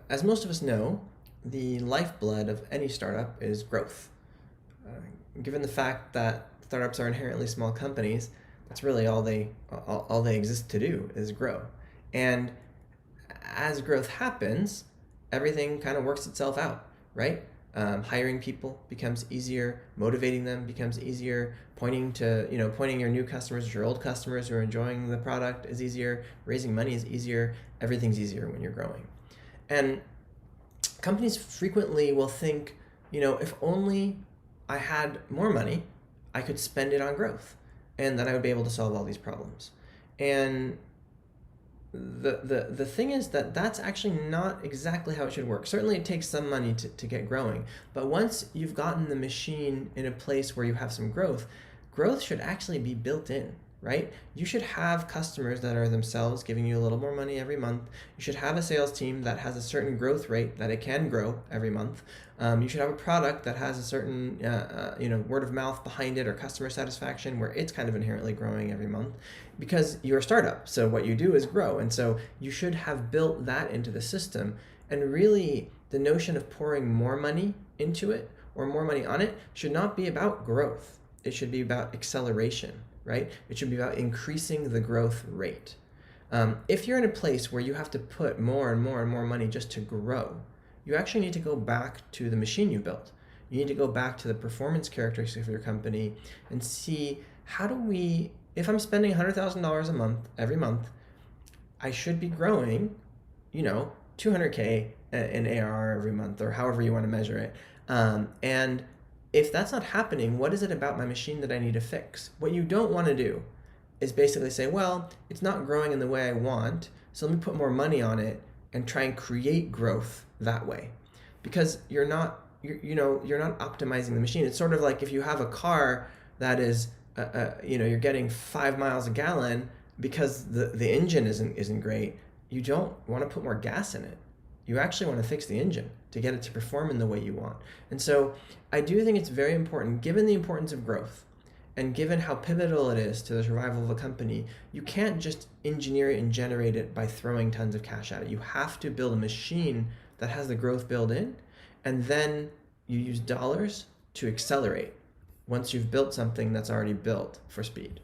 as most of us know, the lifeblood of any startup is growth. Given the fact that startups are inherently small companies, that's really all they exist to do is grow. And as growth happens, everything kind of works itself out, right? Hiring people becomes easier, motivating them becomes easier, pointing your new customers to your old customers who are enjoying the product is easier, raising money is easier, everything's easier when you're growing. And companies frequently will think, if only I had more money, I could spend it on growth, and then I would be able to solve all these problems. And the thing is that that's actually not exactly how it should work. Certainly it takes some money to get growing, but once you've gotten the machine in a place where you have some growth should actually be built in, right? You should have customers that are themselves giving you a little more money every month. You should have a sales team that has a certain growth rate that it can grow every month. You should have a product that has a certain word of mouth behind it, or customer satisfaction where it's kind of inherently growing every month, because you're a startup. So what you do is grow. And so you should have built that into the system. And really, the notion of pouring more money into it or more money on it should not be about growth. It should be about acceleration, right? It should be about increasing the growth rate. If you're in a place where you have to put more and more and more money just to grow, you actually need to go back to the machine you built. You need to go back to the performance characteristics of your company and see, if I'm spending $100,000 a month, every month, I should be growing, 200K in ARR every month, or however you want to measure it. And if that's not happening, what is it about my machine that I need to fix? What you don't want to do is basically say, well, it's not growing in the way I want, so let me put more money on it and try and create growth that way. Because you're not optimizing the machine. It's sort of like if you have a car that is, you're getting 5 miles a gallon because the engine isn't great. You don't want to put more gas in it. You actually want to fix the engine to get it to perform in the way you want. And so I do think it's very important, given the importance of growth and given how pivotal it is to the survival of a company, you can't just engineer it and generate it by throwing tons of cash at it. You have to build a machine that has the growth built in, and then you use dollars to accelerate once you've built something that's already built for speed.